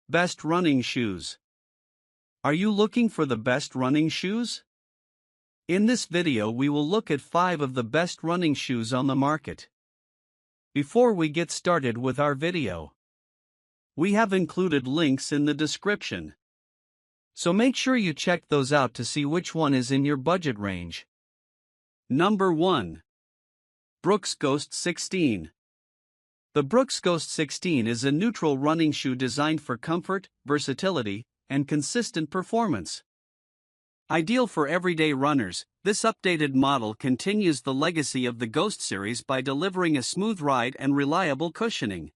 Best running shoes. Are you looking for the best running shoes? In this video we will look at 5 of the best running shoes on the market. Before we get started with our video, we have included links in the description, so make sure you check those out to see which one is in your budget range. Number 1. Brooks Ghost 16. The Brooks Ghost 16 is a neutral running shoe designed for comfort, versatility, and consistent performance. Ideal for everyday runners, this updated model continues the legacy of the Ghost series by delivering a smooth ride and reliable cushioning.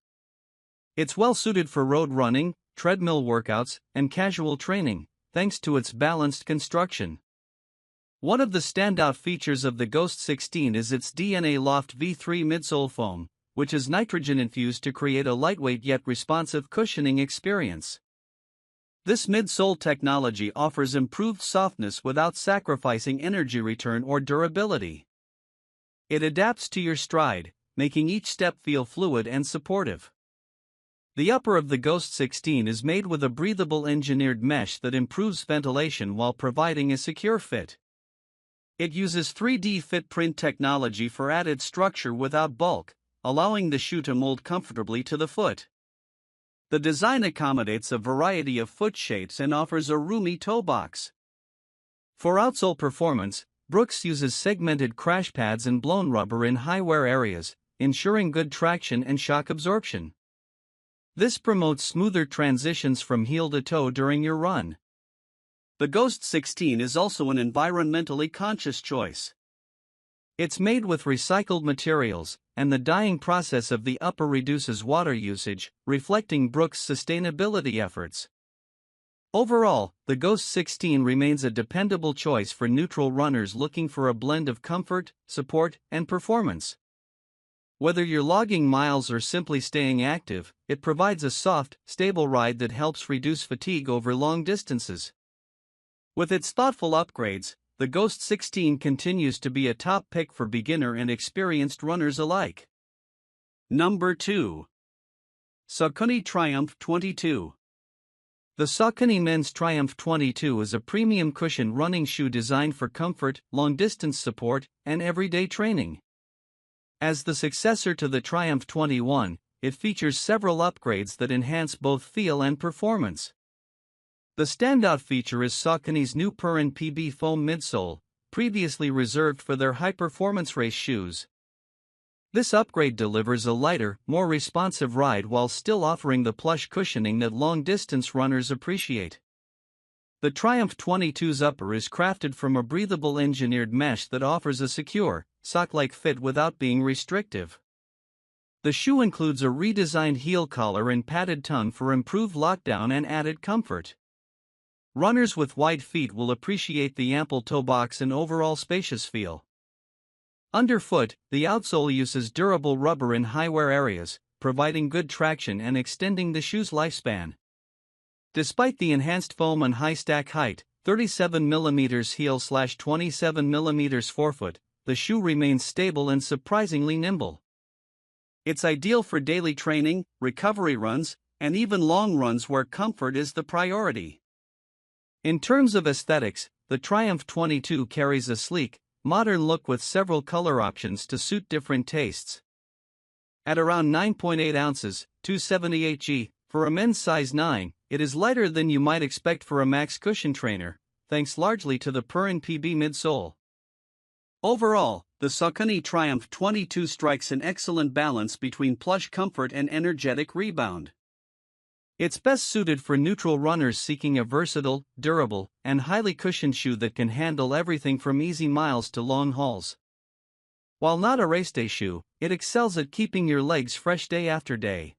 It's well suited for road running, treadmill workouts, and casual training, thanks to its balanced construction. One of the standout features of the Ghost 16 is its DNA Loft V3 midsole foam, which is nitrogen-infused to create a lightweight yet responsive cushioning experience. This midsole technology offers improved softness without sacrificing energy return or durability. It adapts to your stride, making each step feel fluid and supportive. The upper of the Ghost 16 is made with a breathable engineered mesh that improves ventilation while providing a secure fit. It uses 3D fit print technology for added structure without bulk, allowing the shoe to mold comfortably to the foot. The design accommodates a variety of foot shapes and offers a roomy toe box. For outsole performance, Brooks uses segmented crash pads and blown rubber in high wear areas, ensuring good traction and shock absorption. This promotes smoother transitions from heel to toe during your run. The Ghost 16 is also an environmentally conscious choice. It's made with recycled materials, and the dyeing process of the upper reduces water usage, reflecting Brooks' sustainability efforts. Overall, the Ghost 16 remains a dependable choice for neutral runners looking for a blend of comfort, support, and performance. Whether you're logging miles or simply staying active, it provides a soft, stable ride that helps reduce fatigue over long distances. With its thoughtful upgrades, the Ghost 16 continues to be a top pick for beginner and experienced runners alike. Number 2. Saucony Triumph 22. The Saucony Men's Triumph 22 is a premium cushion running shoe designed for comfort, long-distance support, and everyday training. As the successor to the Triumph 21, it features several upgrades that enhance both feel and performance. The standout feature is Saucony's new Purin PB foam midsole, previously reserved for their high-performance race shoes. This upgrade delivers a lighter, more responsive ride while still offering the plush cushioning that long-distance runners appreciate. The Triumph 22's upper is crafted from a breathable engineered mesh that offers a secure, sock-like fit without being restrictive. The shoe includes a redesigned heel collar and padded tongue for improved lockdown and added comfort. Runners with wide feet will appreciate the ample toe box and overall spacious feel. Underfoot, the outsole uses durable rubber in high-wear areas, providing good traction and extending the shoe's lifespan. Despite the enhanced foam and high stack height, 37mm heel/27mm forefoot, the shoe remains stable and surprisingly nimble. It's ideal for daily training, recovery runs, and even long runs where comfort is the priority. In terms of aesthetics, the Triumph 22 carries a sleek, modern look with several color options to suit different tastes. At around 9.8 ounces, 278 g, for a men's size 9, it is lighter than you might expect for a max cushion trainer, thanks largely to the Purin PB midsole. Overall, the Saucony Triumph 22 strikes an excellent balance between plush comfort and energetic rebound. It's best suited for neutral runners seeking a versatile, durable, and highly cushioned shoe that can handle everything from easy miles to long hauls. While not a race day shoe, it excels at keeping your legs fresh day after day.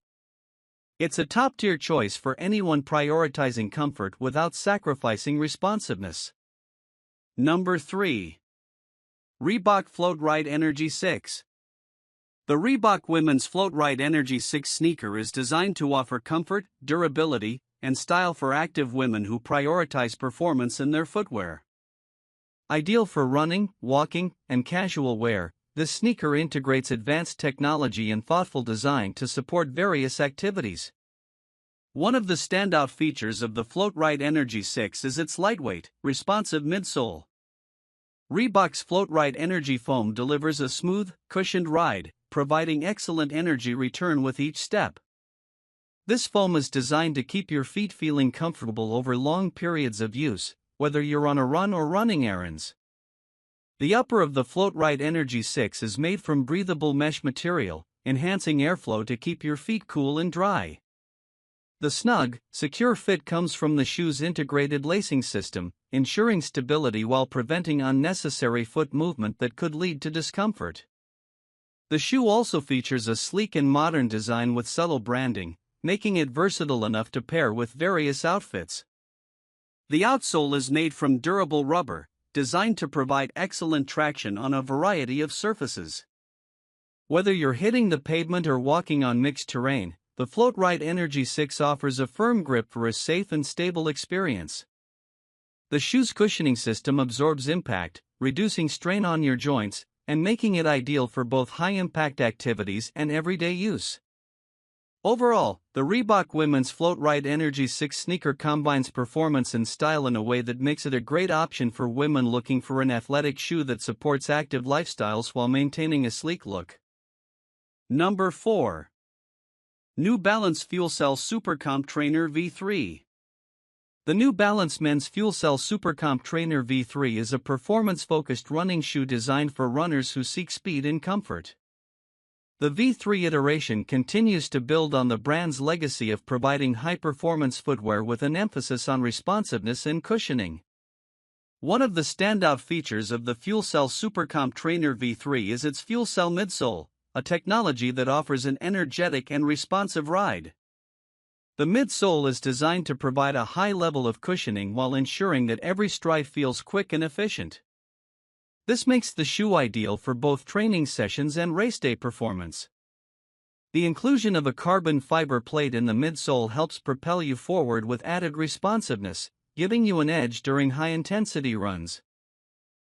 It's a top-tier choice for anyone prioritizing comfort without sacrificing responsiveness. Number 3. Reebok Floatride Energy 6. The Reebok Women's Floatride Energy 6 sneaker is designed to offer comfort, durability, and style for active women who prioritize performance in their footwear. Ideal for running, walking, and casual wear, this sneaker integrates advanced technology and thoughtful design to support various activities. One of the standout features of the Floatride Energy 6 is its lightweight, responsive midsole. Reebok's Floatride Energy Foam delivers a smooth, cushioned ride, providing excellent energy return with each step. This foam is designed to keep your feet feeling comfortable over long periods of use, whether you're on a run or running errands. The upper of the Floatride Energy 6 is made from breathable mesh material, enhancing airflow to keep your feet cool and dry. The snug, secure fit comes from the shoe's integrated lacing system, ensuring stability while preventing unnecessary foot movement that could lead to discomfort. The shoe also features a sleek and modern design with subtle branding, making it versatile enough to pair with various outfits. The outsole is made from durable rubber, designed to provide excellent traction on a variety of surfaces. Whether you're hitting the pavement or walking on mixed terrain, the Floatride Energy 6 offers a firm grip for a safe and stable experience. The shoe's cushioning system absorbs impact, reducing strain on your joints, and making it ideal for both high-impact activities and everyday use. Overall, the Reebok Women's Floatride Energy 6 sneaker combines performance and style in a way that makes it a great option for women looking for an athletic shoe that supports active lifestyles while maintaining a sleek look. Number 4. New Balance FuelCell SuperComp Trainer V3. The New Balance Men's FuelCell SuperComp Trainer V3 is a performance-focused running shoe designed for runners who seek speed and comfort. The V3 iteration continues to build on the brand's legacy of providing high-performance footwear with an emphasis on responsiveness and cushioning. One of the standout features of the FuelCell SuperComp Trainer V3 is its FuelCell midsole, a technology that offers an energetic and responsive ride. The midsole is designed to provide a high level of cushioning while ensuring that every stride feels quick and efficient. This makes the shoe ideal for both training sessions and race day performance. The inclusion of a carbon fiber plate in the midsole helps propel you forward with added responsiveness, giving you an edge during high-intensity runs.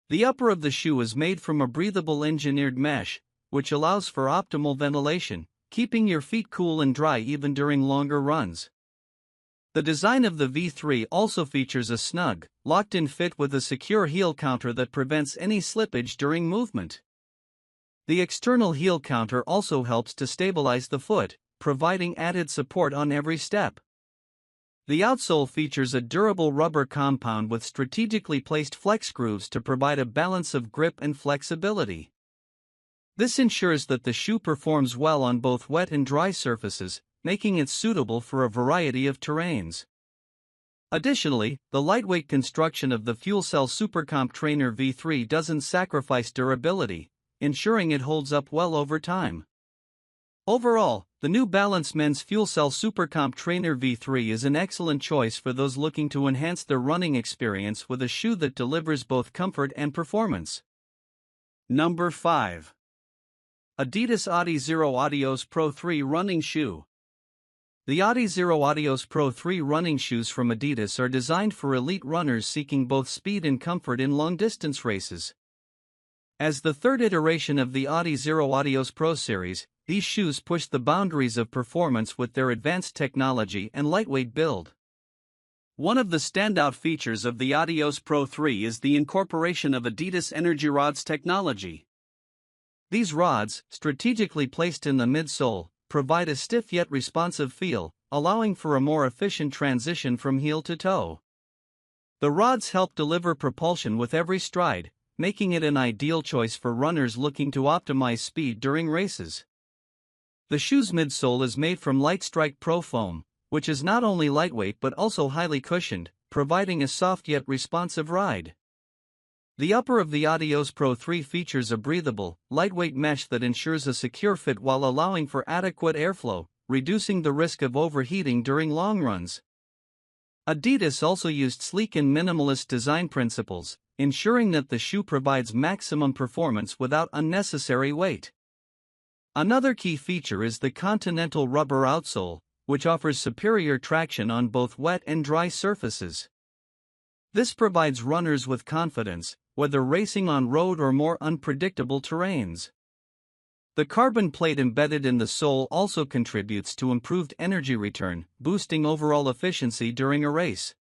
The upper of the shoe is made from a breathable engineered mesh, which allows for optimal ventilation, keeping your feet cool and dry even during longer runs. The design of the V3 also features a snug, locked-in fit with a secure heel counter that prevents any slippage during movement. The external heel counter also helps to stabilize the foot, providing added support on every step. The outsole features a durable rubber compound with strategically placed flex grooves to provide a balance of grip and flexibility. This ensures that the shoe performs well on both wet and dry surfaces, making it suitable for a variety of terrains. Additionally, the lightweight construction of the FuelCell SuperComp Trainer V3 doesn't sacrifice durability, ensuring it holds up well over time. Overall, the New Balance Men's FuelCell SuperComp Trainer V3 is an excellent choice for those looking to enhance their running experience with a shoe that delivers both comfort and performance. Number 5. Adidas Adizero Adios Pro 3 Running Shoe. The Adizero Adios Pro 3 running shoes from Adidas are designed for elite runners seeking both speed and comfort in long-distance races. As the third iteration of the Adizero Adios Pro series, these shoes push the boundaries of performance with their advanced technology and lightweight build. One of the standout features of the Adios Pro 3 is the incorporation of Adidas Energy Rods technology. These rods, strategically placed in the midsole, provide a stiff yet responsive feel, allowing for a more efficient transition from heel to toe. The rods help deliver propulsion with every stride, making it an ideal choice for runners looking to optimize speed during races. The shoe's midsole is made from Lightstrike Pro Foam, which is not only lightweight but also highly cushioned, providing a soft yet responsive ride. The upper of the Adios Pro 3 features a breathable, lightweight mesh that ensures a secure fit while allowing for adequate airflow, reducing the risk of overheating during long runs. Adidas also used sleek and minimalist design principles, ensuring that the shoe provides maximum performance without unnecessary weight. Another key feature is the Continental rubber outsole, which offers superior traction on both wet and dry surfaces. This provides runners with confidence, whether racing on road or more unpredictable terrains. The carbon plate embedded in the sole also contributes to improved energy return, boosting overall efficiency during a race.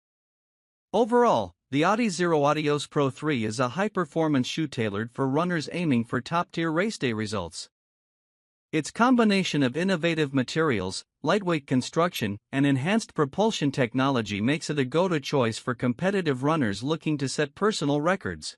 Overall, the Adizero Adios Pro 3 is a high-performance shoe tailored for runners aiming for top-tier race day results. Its combination of innovative materials, lightweight construction, and enhanced propulsion technology makes it a go-to choice for competitive runners looking to set personal records.